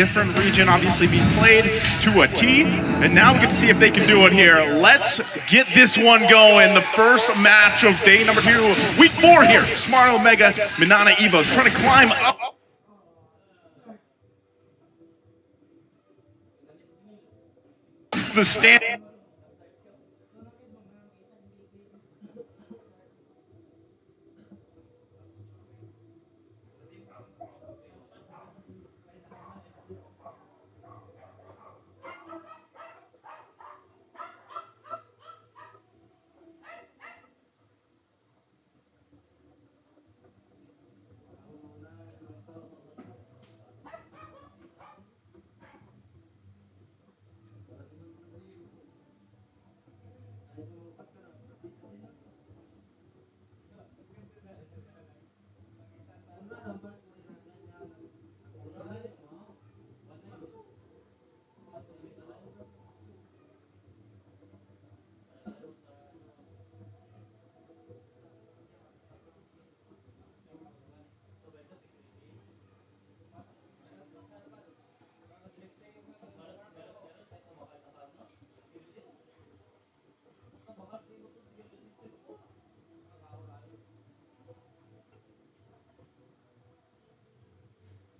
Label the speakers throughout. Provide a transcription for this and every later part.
Speaker 1: different region obviously being played to a T, and now we get to see if they can do it here. Let's get this one going. The first match of day number 2, week 4 here. Smart Omega, Minana Evos trying to climb up the stand.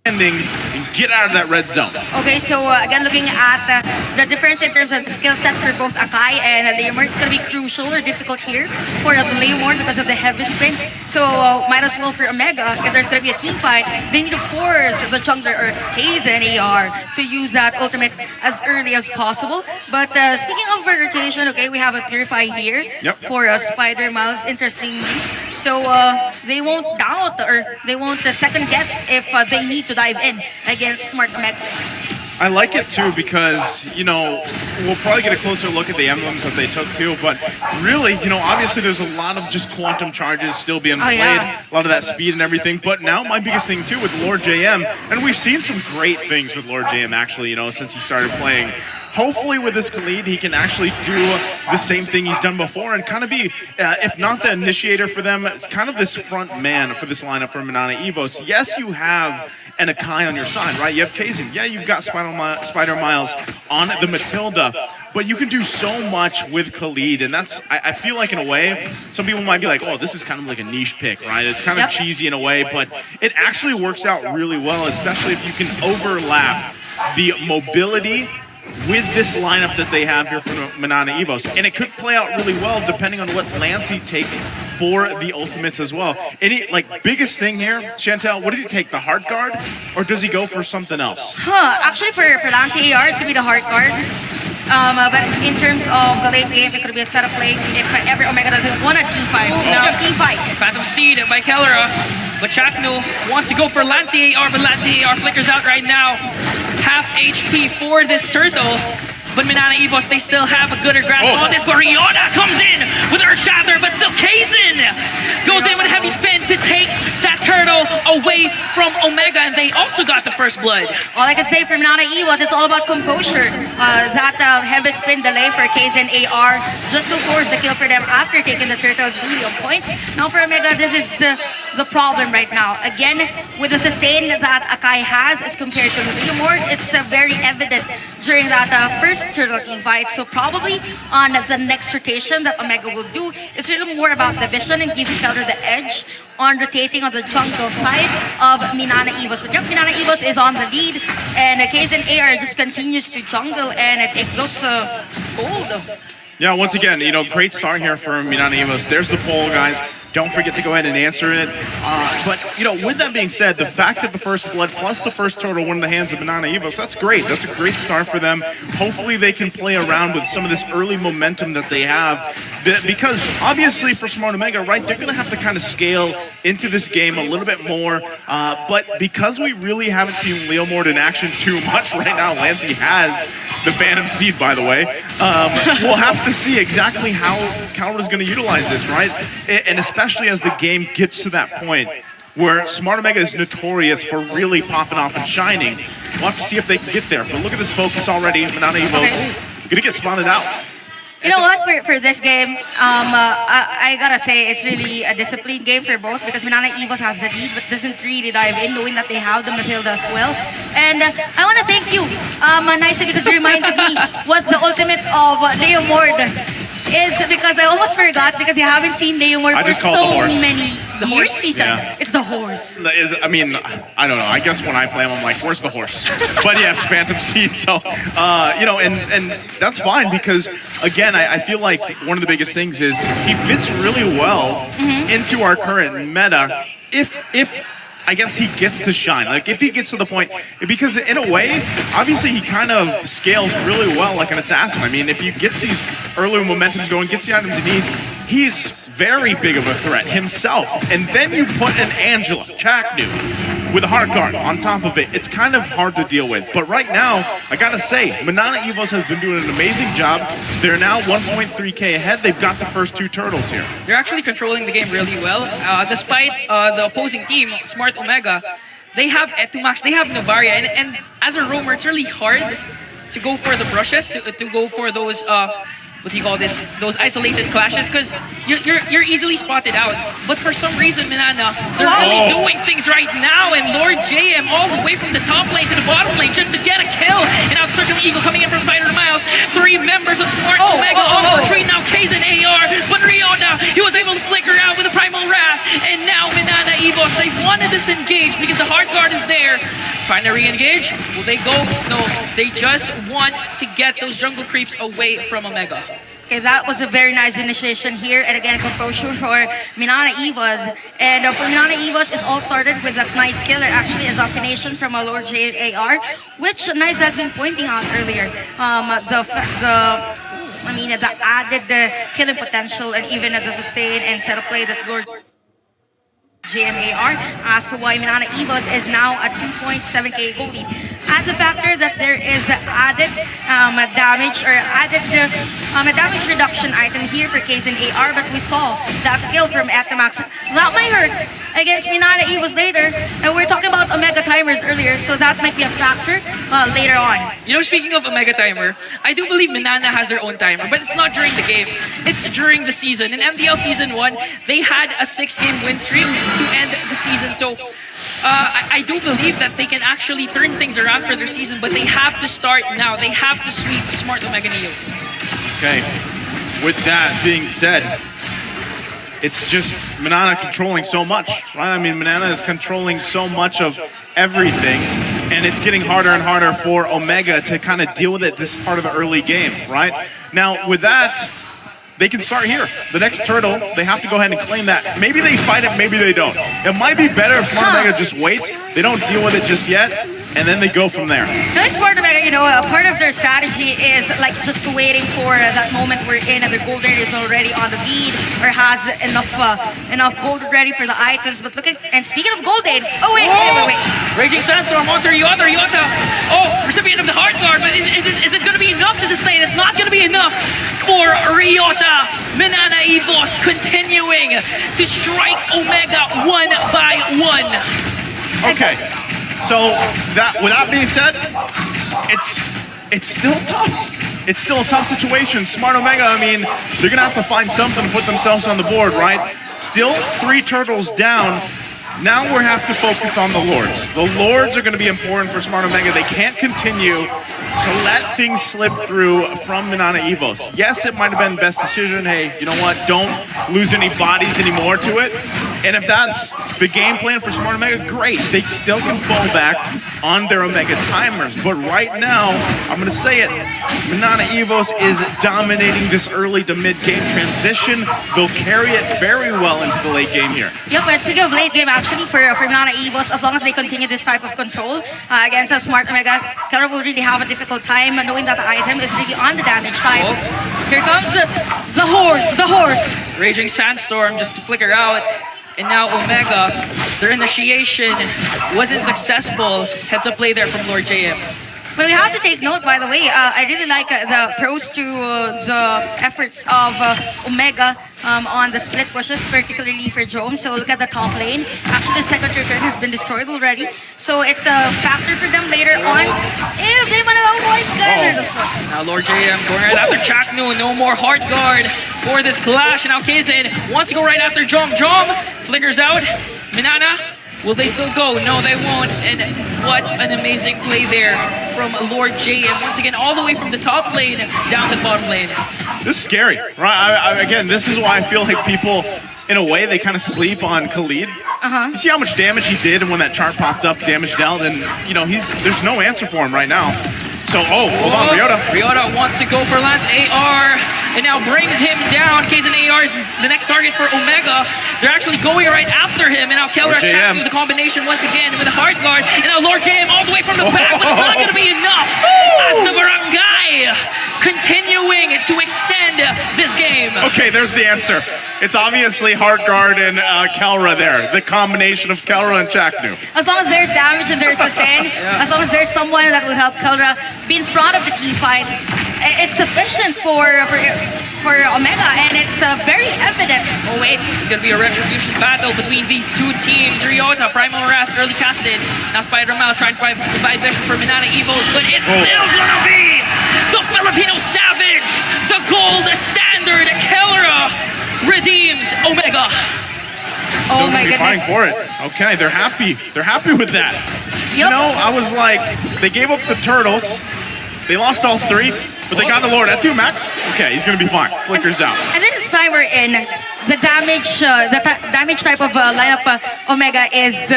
Speaker 1: Endings and get out of that red zone.
Speaker 2: Okay, so again, looking at the difference in terms of the skill set for both Akai and Leomord, it's going to be crucial or difficult here for Leomord because of the heavy spin. So might as well for Omega, if there's going to be a team fight, they need to force the jungler or Hazen AR to use that ultimate as early as possible. But speaking of rotation, okay, we have a Purify here for Spider Miles, interestingly. So they won't doubt or they won't second guess if they need to dive in against Smart Omega.
Speaker 1: I like it too because, you know, we'll probably get a closer look at the emblems that they took too, but really, you know, obviously there's a lot of just quantum charges still being played, a lot of that speed and everything, but now my biggest thing too with Lord JM, and we've seen some great things with Lord JM actually, you know, since he started playing. Hopefully with this Khalid, he can actually do the same thing he's done before and kind of be, if not the initiator for them, kind of this front man for this lineup for Minana Evos. Yes, you have an Akai on your side, right? You have Kazin. Yeah, you've got Spider Miles on the Matilda, but you can do so much with Khalid, and that's, I feel like in a way, some people might be like, oh, this is kind of like a niche pick, right? It's kind of cheesy in a way, but it actually works out really well, especially if you can overlap the mobility with this lineup that they have here for Minana Evos. And it could play out really well depending on what lance he takes for the ultimates as well. Any, like, biggest thing here, Chantel, what does he take, the heart guard? Or does he go for something else?
Speaker 2: Actually for Lance AR, it's going to be the heart guard. But in terms of the late game, it could be a setup play if ever Omega doesn't want a team fight. Team fight.
Speaker 3: Phantom Steed by Kellera. But Chakno wants to go for Lance AR, but Lance AR flickers out right now. Half HP for this turtle. But Minana Evos, they still have a gooder grasp on this. But Riona comes in with her shatter, but still Kazin goes in with a heavy spin to take that turtle away from Omega, and they also got the first blood.
Speaker 2: All I can say for Minana Evos, it's all about composure. That heavy spin delay for Kazin AR, just to force the kill for them after taking the turtle is really on point. Now for Omega, this is the problem right now. Again, with the sustain that Akai has as compared to Leomord, it's very evident during that first turtle team fight. So probably on the next rotation that Omega will do, it's really more about the vision and give each other the edge on rotating on the jungle side of Minana Evos. But yep, Minana Evos is on the lead, and Kazin AR just continues to jungle, and it goes gold.
Speaker 1: Yeah, once again, you know, great start here for Minana Evos. There's the poll, guys. Don't forget to go ahead and answer it. But, you know, with that being said, the fact that the first blood plus the first turtle went in the hands of Minana Evos, that's great. That's a great start for them. Hopefully they can play around with some of this early momentum that they have. Because obviously for Smart Omega, right, they're going to have to kind of scale into this game a little bit more. But because we really haven't seen Leomord in action too much right now, Lancey has the Phantom Steed, by the way, we'll have to see exactly how Counter is going to utilize this, right? And especially as the game gets to that point where Smart Omega is notorious for really popping off and shining. We'll have to see if they can get there. But look at this focus already. Minana Evos going to get spotted out.
Speaker 2: You know what? For this game, I gotta say it's really a disciplined game for both because Minana Evos has the lead but doesn't really dive in, knowing that they have the Matilda as well. And I want to thank you, Nice, because you reminded me what the ultimate of Leo Mord is, because I almost forgot because you haven't seen Leo Mord
Speaker 1: I
Speaker 2: for
Speaker 1: just call it the
Speaker 2: so
Speaker 1: horse.
Speaker 2: many
Speaker 3: The
Speaker 2: years.
Speaker 3: horse?
Speaker 2: He said.
Speaker 1: Yeah.
Speaker 2: It's the horse.
Speaker 1: I mean, I don't know. I guess when I play him, I'm like, where's the horse? But yes, Phantom Seed. So, you know, and that's fine because, again, I feel like one of the biggest things is he fits really well into our current meta. If I guess he gets to shine. Like, if he gets to the point, because in a way, obviously he kind of scales really well like an assassin. I mean, if he gets these early momentums going, gets the items he needs, he's very big of a threat himself. And then you put an Angela, Chaknu, with a hard guard on top of it. It's kind of hard to deal with. But right now, I gotta say, Minana Evos has been doing an amazing job. They're now 1.3k ahead. They've got the first 2 turtles here.
Speaker 3: They're actually controlling the game really well. Despite the opposing team, Smart Omega, they have Etumax, they have Novaria, and as a roamer, it's really hard to go for the brushes, to go for those what do you call this? Those isolated clashes, because you're easily spotted out. But for some reason, Minana, they're really doing things right now, and Lord JM all the way from the top lane to the bottom lane just to get a kill. And out Circle Eagle coming in from 500 miles. 3 members of Smart Omega on retreat now. K's and AR, but Riona, he was able to flicker out with a Primal Wrath. And now Minana Evos, they want to disengage because the hard guard is there. Trying to re-engage. Will they go? No, they just want to get those jungle creeps away from Omega.
Speaker 2: Okay, that was a very nice initiation here, and again, composure for Minana Evos. And for Minana Evos, it all started with that nice killer, actually, assassination from a Lord JAR, which Nice has been pointing out earlier. The added killing potential and even the sustain and setup play that Lord JMAR as to why Minana Evos is now at 2.7k gold lead. As a factor that there is added damage or added a damage reduction item here for K's and AR, but we saw that skill from Etomax. That might hurt against Minana Evos later, and we're talking about Omega timers earlier, so that might be a factor later on.
Speaker 3: You know, speaking of Omega timer, I do believe Minana has their own timer, but it's not during the game. It's during the season. In MDL Season 1, they had a 6-game win streak to end the season, so I do believe that they can actually turn things around for their season, but they have to start now. They have to sweep Smart Omega Neos.
Speaker 1: Okay, with that being said, it's just Minana controlling so much, right? I mean, Minana is controlling so much of everything, and it's getting harder and harder for Omega to kind of deal with it this part of the early game, right? Now, with that, they can start here. The next turtle, they have to go ahead and claim that. Maybe they fight it, maybe they don't. It might be better if Smart Omega just waits, they don't deal with it just yet, and then they go from there.
Speaker 2: No, Smart Omega, you know, a part of their strategy is like just waiting for that moment we're in and the golden is already on the lead or has enough gold ready for the items. But look at, and speaking of golden, oh wait.
Speaker 3: Raging Sandstorm onto Ryota. Oh, recipient of the hard guard, but is it going to be enough to sustain? It's not going to be enough for Ryota. Minana Evos continuing to strike Omega 1 by 1.
Speaker 1: Okay, so with that being said, it's still tough. It's still a tough situation. Smart Omega, I mean, they're gonna have to find something to put themselves on the board, right? Still 3 turtles down. Now we have to focus on the Lords. The Lords are going to be important for Smart Omega. They can't continue to let things slip through from Minana Evos. Yes, it might have been best decision. Hey, you know what? Don't lose any bodies anymore to it. And if that's the game plan for Smart Omega, great. They still can fall back on their Omega timers. But right now, I'm going to say it, Minana Evos is dominating this early to mid-game transition. They'll carry it very well into the late game here.
Speaker 2: Yep, and speaking of late game, actually, for Minana Evos, as long as they continue this type of control against a Smart Omega, Keller will really have a difficult time knowing that the item is really on the damage side. Here comes the horse.
Speaker 3: Raging Sandstorm just to flicker out. And now Omega, their initiation wasn't successful. Heads up play there from Lord JM.
Speaker 2: But we have to take note, by the way, I really like the pros to the efforts of Omega on the split pushes, particularly for Jome. So look at the top lane. Actually, the second turn has been destroyed already. So it's a factor for them later on. If they want to avoid Skyler as well.
Speaker 3: Now Lord JM going right after Chaknu. No more hard guard for this clash. And now Kaizen wants to go right after Jom. Jom flickers out. Minana, will they still go? No, they won't. And what an amazing play there from Lord JM. Once again, all the way from the top lane down the bottom lane.
Speaker 1: This is scary, right? Again, this is why I feel like people, in a way, they kind of sleep on Khalid. You see how much damage he did when that chart popped up, damage dealt, and you know there's no answer for him right now. So, hold on, Ryota.
Speaker 3: Ryota wants to go for Lance AR, and now brings him down. Kaizen AR is the next target for Omega. They're actually going right after him, and now Kelra attacking the combination once again with a hard guard, and now Lord JM all the way from the back, but it's not going to be enough as the Barangay continuing to extend this game.
Speaker 1: Okay, there's the answer. It's obviously hard guard and Kelra there. The combination of Kelra and Chaknu.
Speaker 2: As long as there's damage and there's sustain, as long as there's someone that will help Kelra be in front of the team fight, it's sufficient for Omega, and it's very evident.
Speaker 3: Oh wait, it's gonna be a retribution battle between these two teams. Ryota, Primal Wrath, early casted. Now Spider-Mouse trying to provide vision for Minana Evos, but it's still gonna be the Filipino Savage, the gold standard. Kelra redeems Omega.
Speaker 2: Oh my goodness.
Speaker 1: Fighting for it. Okay, they're happy. They're happy with that. You know, I was like, they gave up the turtles. They lost all three, but they got the Lord at 2 max. Okay, he's gonna be fine. Flickers out.
Speaker 2: And this is time we're in. The damage type of lineup Omega is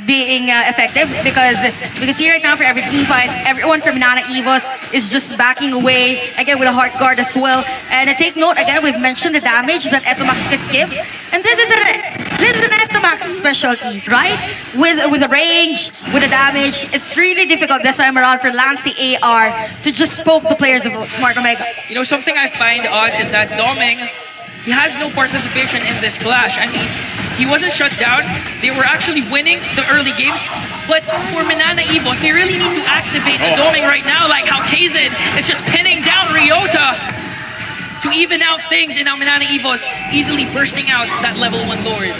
Speaker 2: being effective, because we can see right now for every team fight, everyone from Minana Evos is just backing away, again with a hard guard as well. And take note, again, we've mentioned the damage that Etomax could give, and this is an Etomax specialty, right? With the range, with the damage, it's really difficult this time around for Lance AR to just poke the players of Smart Omega.
Speaker 3: You know, something I find odd is that Doming, he has no participation in this clash. I mean, he wasn't shut down. They were actually winning the early games. But for Minana Evos, they really need to activate the Doming right now, like how Kaizen is just pinning down Ryota to even out things. And now Minana Evos easily bursting out that level 1 Lord.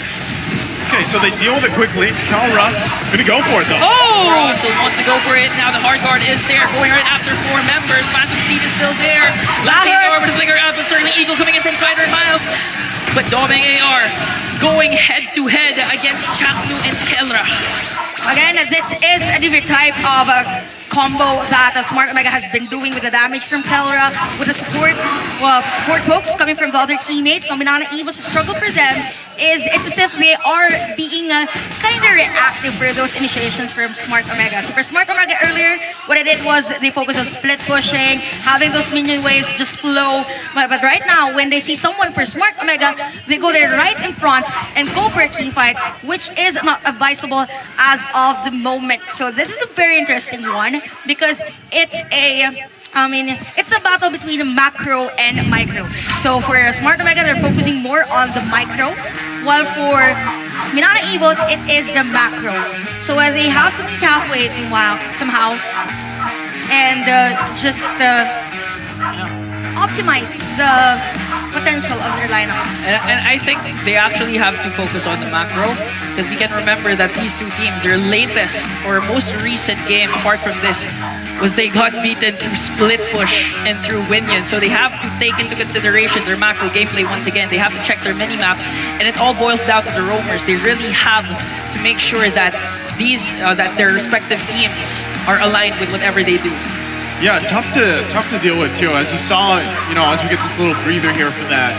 Speaker 1: Okay, so they deal with it quickly. Kelra gonna go for it though.
Speaker 3: Oh! Still wants to go for it. Now the hard guard is there, going right after 4 members. Massive Steed is still there. Last AR with a flicker out, but certainly Eagle coming in from Spider and Miles. But Doming AR going head-to-head against Chaknu and Kelra.
Speaker 2: Again, this is a different type of combo that Smart Omega has been doing with the damage from Kelra, with the support pokes coming from the other teammates. Now Minana Evos, the struggle for them is it's as if they are being kind of reactive for those initiations from Smart Omega. So for Smart Omega earlier, what I did was they focused on split pushing, having those minion waves just flow. But right now, when they see someone for Smart Omega, they go there right in front and go for a team fight, which is not advisable as of the moment. So this is a very interesting one, because it's a battle between macro and micro. So for Smart Omega, they're focusing more on the micro, while for Minana Evos, it is the macro. So they have to meet halfway somehow, and just optimize the potential of their lineup.
Speaker 3: And I think they actually have to focus on the macro, because we can remember that these two teams, their latest or most recent game, apart from this, was they got beaten through split push and through Winion. So they have to take into consideration their macro gameplay once again. They have to check their minimap, and it all boils down to the roamers. They really have to make sure that that their respective teams are aligned with whatever they do.
Speaker 1: Yeah, tough to deal with too. As you saw, as we get this little breather here for that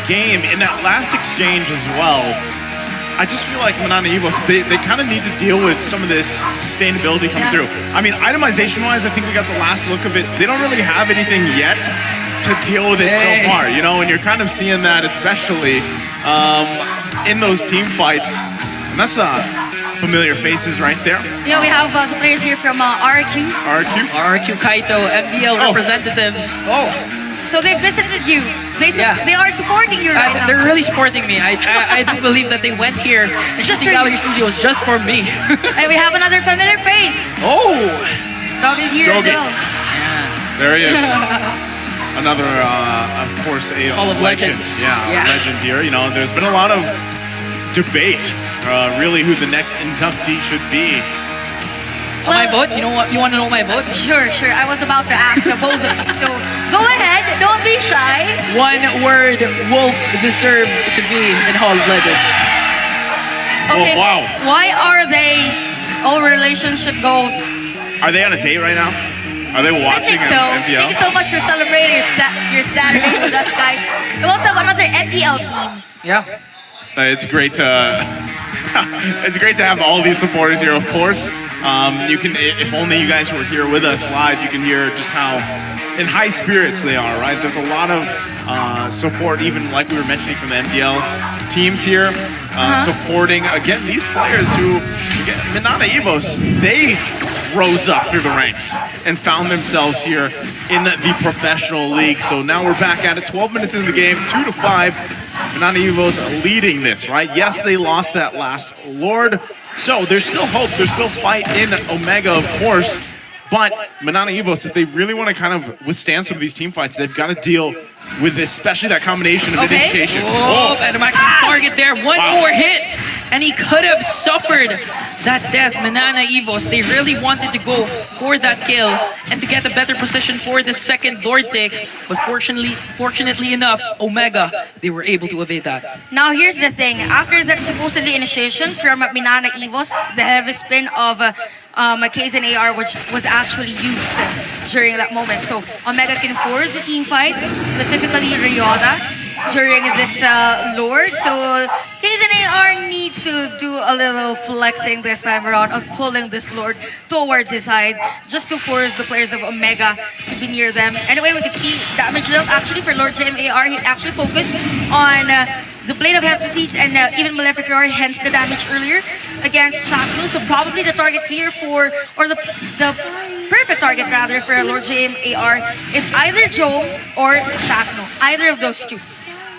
Speaker 1: game, in that last exchange as well, I just feel like Minana Evos, they kind of need to deal with some of this sustainability coming through. I mean, itemization-wise, I think we got the last look of it. They don't really have anything yet to deal with it so far, and you're kind of seeing that especially in those team fights. And that's familiar faces right there.
Speaker 2: Yeah, we have the players here from RQ.
Speaker 3: RQ Kaito, MDL representatives. Oh.
Speaker 2: So they visited you. They are supporting you right now.
Speaker 3: They're really supporting me. I do believe that they went here in Shooting Gallery Studios just for me.
Speaker 2: And we have another familiar face.
Speaker 3: Oh!
Speaker 2: Dog is here as well.
Speaker 3: Yeah.
Speaker 1: There he is. Another, of course, a
Speaker 3: Hall of Legends.
Speaker 1: Yeah, legend here. There's been a lot of debate, really, who the next inductee should be.
Speaker 3: My vote? You know what? You want to know my vote?
Speaker 2: Sure, sure. I was about to ask the both of you. So go ahead. Don't be shy.
Speaker 3: One word, Wolf deserves to be in Hall of Legends.
Speaker 2: Okay.
Speaker 1: Oh, wow.
Speaker 2: Why are they all relationship goals?
Speaker 1: Are they on a date right now? Are they
Speaker 2: I
Speaker 1: watching
Speaker 2: think so.
Speaker 1: MPL?
Speaker 2: Thank you so much for celebrating your Saturday with us, guys. We also have another MPL team.
Speaker 3: Yeah.
Speaker 1: It's great to it's great to have all these supporters here. Of course, you can, if only you guys were here with us live, you can hear just how in high spirits they are. Right? There's a lot of support, even like we were mentioning from the MPL teams here, supporting again these players who, again, Minana Evos, they rose up through the ranks and found themselves here in the professional league. So now we're back at it. 12 minutes into the game, 2-5. Minana Evos leading this, right? Yes, they lost that last Lord. So there's still hope. There's still fight in Omega, of course. But Minana Evos, if they really want to kind of withstand some of these team fights, they've got to deal with this, especially that combination of education.
Speaker 3: Oh, and Max's target there. One more hit, and he could have suffered that death. Minana Evos, they really wanted to go for that kill and to get a better position for the second Lord take. But fortunately enough, Omega, they were able to evade that.
Speaker 2: Now here's the thing. After that supposedly initiation from Minana Evos, the heavy spin of K's and AR, which was actually used during that moment. So Omega can force a team fight, specifically Ryota, during this Lord. So K's and AR needs to do a little flexing this time around of pulling this Lord towards his side just to force the players of Omega to be near them. Anyway, we could see damage dealt actually for Lord JMAR. He actually focused on the Blade of Hephaestus and even Malefic Roar, hence the damage earlier against Chaknu. So probably the target here for, or the perfect target rather for Lord JMAR is either Joe or Chaknu. Either of those two.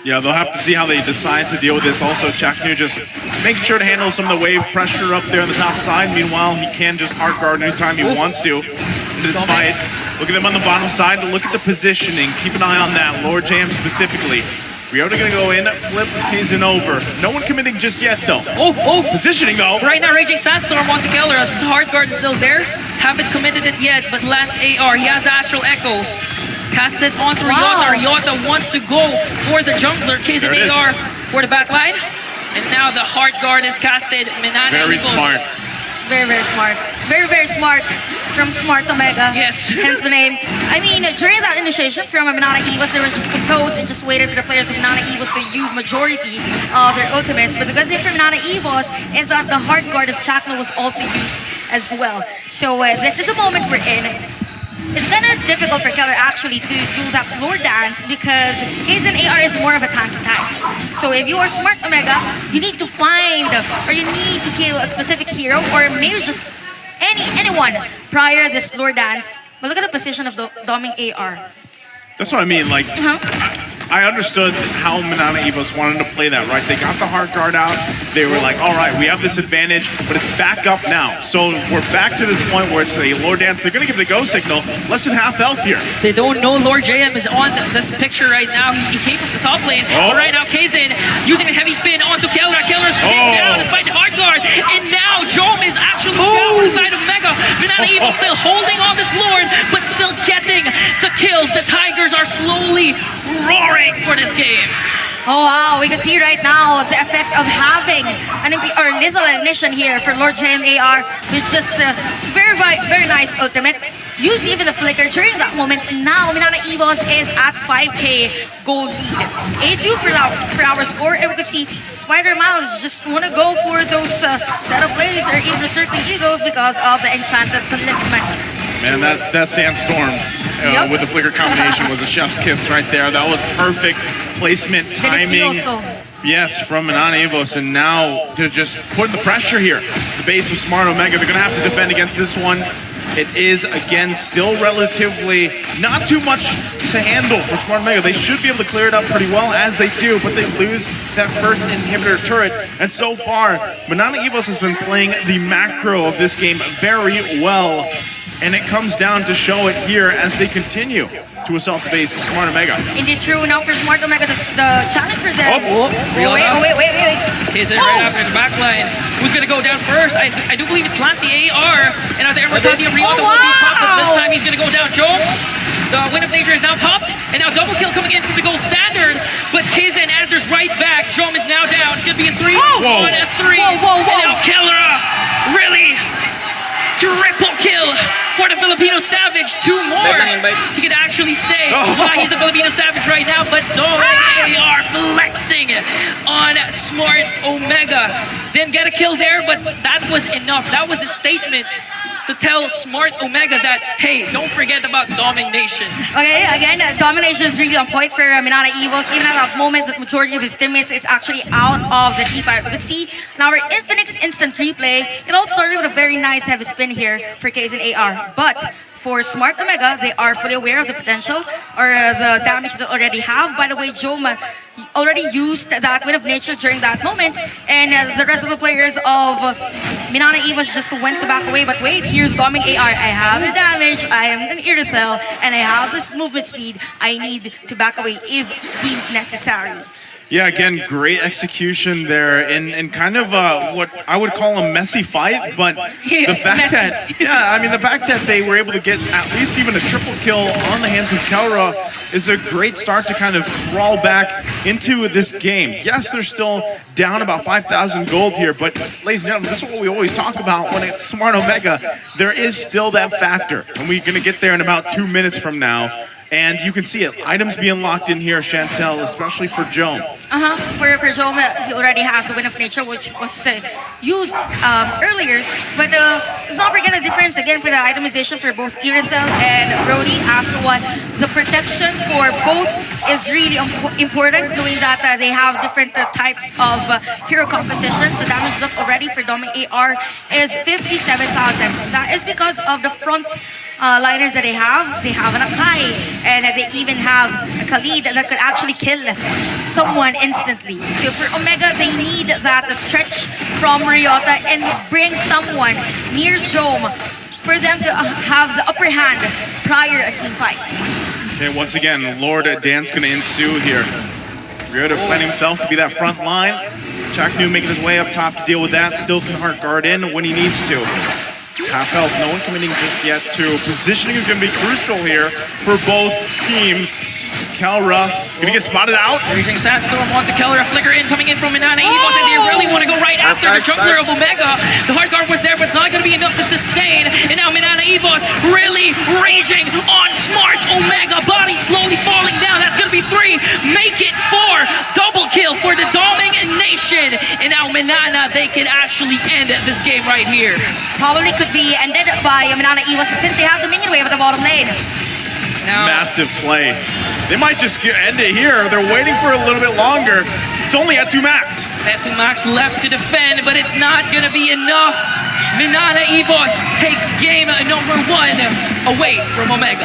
Speaker 1: Yeah, they'll have to see how they decide to deal with this. Also, Chaknu just making sure to handle some of the wave pressure up there on the top side. Meanwhile, he can just hard guard anytime he wants to in this fight. Look at them on the bottom side. Look at the positioning. Keep an eye on that. Lord Jam specifically. Ryota gonna go in, flip Kaizen over. No one committing just yet though. Positioning though.
Speaker 3: Right now, Raging Sandstorm wants to kill her. This hard guard is still there. Haven't committed it yet, but Lance AR, he has Astral Echo. Cast it onto Ryota. Ryota wants to go for the jungler. Kaizen AR for the back line. And now the hard guard is casted. Minana
Speaker 1: Very
Speaker 3: Evos.
Speaker 1: smart.
Speaker 2: Very, very smart. Very, very smart from Smart Omega.
Speaker 3: Yes.
Speaker 2: Hence the name. I mean, during that initiation from Minana Evos, they were just composed and just waited for the players of Minana Evos to use majority of their ultimates. But the good thing for Minana Evos is that the hard guard of Chakna was also used as well. So this is a moment we're in. It's kind of difficult for Keller actually to do that Lord dance because Kaizen AR is more of a tanky type. So if you are Smart Omega, you need to find or you need to kill a specific hero or maybe just anyone prior this Lord dance. But look at the position of the Doming AR.
Speaker 1: That's what I mean. Like, I understood how Minana Evos wanted to play that, right? They got the hard guard out. They were like, all right, we have this advantage, but it's back up now. So we're back to this point where it's a Lord Dance. They're going to give the go signal. Less than half health here.
Speaker 3: They don't know Lord JM is on this picture right now. He came from the top lane. But right now, Kaizen using a heavy spin onto Keller. Keller's down despite the hard guard. And now Jom is actually down for the side of Mega. Minana Evos still holding on this Lord, but still getting the kills. The Tigers are slowly roaring for this game.
Speaker 2: Oh wow, we can see right now the effect of having an lethal ignition here for Lord JMAR with just a very nice ultimate. Use even the flicker during that moment. Now Minana Evos is at 5k gold lead. 8-2 for our score, and we can see Spider Mouse just want to go for those set of plays or even the circling egos because of the enchanted talisman.
Speaker 1: Man, that Sandstorm with the flicker combination was a chef's kiss right there. That was perfect placement, timing. Yes, from Minana Evos, and now they're just putting the pressure here. The base of Smart Omega, they're going to have to defend against this one. It is, again, still relatively not too much to handle for Smart Omega. They should be able to clear it up pretty well, as they do, but they lose that first inhibitor turret. And so far, Minana Evos has been playing the macro of this game very well. And it comes down to show it here as they continue to assault the base of Smart Omega.
Speaker 2: Indeed true. Now for Smart Omega, the challenge for them. Wait.
Speaker 3: Is it right after the back line? Who's going to go down first? I do believe it's Lancey AR. And out there, Mercadium Ryota will be popped, but this time he's going to go down. Joe, the Wind of Nature is now popped. And now double kill coming in from the gold standard. But Kizen answers right back. Jom is now down. It's going to be in 3 on a 3. And now Kellera, really? Triple kill for the Filipino Savage. 2 more. He could actually say why he's the Filipino Savage right now, but Doming AR flexing on Smart Omega. Didn't get a kill there, but that was enough. That was a statement to tell Smart Omega that, hey, don't forget about domination.
Speaker 2: Okay, again, domination is really on point for Minana Evos. Even at that moment, the majority of his teammates, it's actually out of the T5. We could see in our Infinix instant replay, it all started with a very nice heavy spin here for Kizen AR. But for Smart Omega, they are fully aware of the potential or the damage they already have. By the way, Joma already used that Wind of Nature during that moment, and the rest of the players of Minana Evos just went to back away. But wait, here's Doming AR. I have the damage, I am an Irithel, and I have this movement speed. I need to back away if deemed necessary.
Speaker 1: Yeah, again, great execution there in kind of what I would call a messy fight, but the fact the fact that they were able to get at least even a triple kill on the hands of Kellera is a great start to kind of crawl back into this game. Yes, they're still down about 5,000 gold here, but ladies and gentlemen, this is what we always talk about when it's Smart Omega. There is still that factor, and we're going to get there in about 2 minutes from now. And you can see it, items being locked in here, Chantel, especially for Joan.
Speaker 2: For Joan, he already has the Wind of Nature, which was used earlier. But let's not forget the difference again for the itemization for both Irithel and Brody as to what the protection for both is really important, knowing that they have different types of hero composition. So damage look already for Doming AR is 57,000. That is because of the front liners that they have. They have an Akai, and they even have a Khalid that could actually kill someone instantly. So for Omega, they need that stretch from Ryota and bring someone near Jom for them to have the upper hand prior a team fight.
Speaker 1: Okay, once again, Lord Dan's going to ensue here. Ryota planning himself to be that front line. Chaknu making his way up top to deal with that. Still can hard guard in when he needs to. Half health, no one committing just yet to. Positioning is going to be crucial here for both teams. Kellera gonna get spotted out.
Speaker 3: Reaching Sandstorm onto Kellera, flicker in, coming in from Minana Evos, and they really want to go right after the jungler of Omega. The hard guard was there, but it's not going to be enough to sustain. And now Minana Evos really raging on Smart Omega. Body slowly falling down. That's going to be 3. Make it 4. Double kill for the Doming Nation. And now Minana, they can actually end this game right here.
Speaker 2: Probably could be ended by Minana Evos since they have the minion wave at the bottom lane.
Speaker 3: Now,
Speaker 1: massive play. They might just end it here. They're waiting for a little bit longer. It's only at 2 max.
Speaker 3: At 2 max left to defend, but it's not going to be enough. Minana Evos takes game number 1 away from Omega.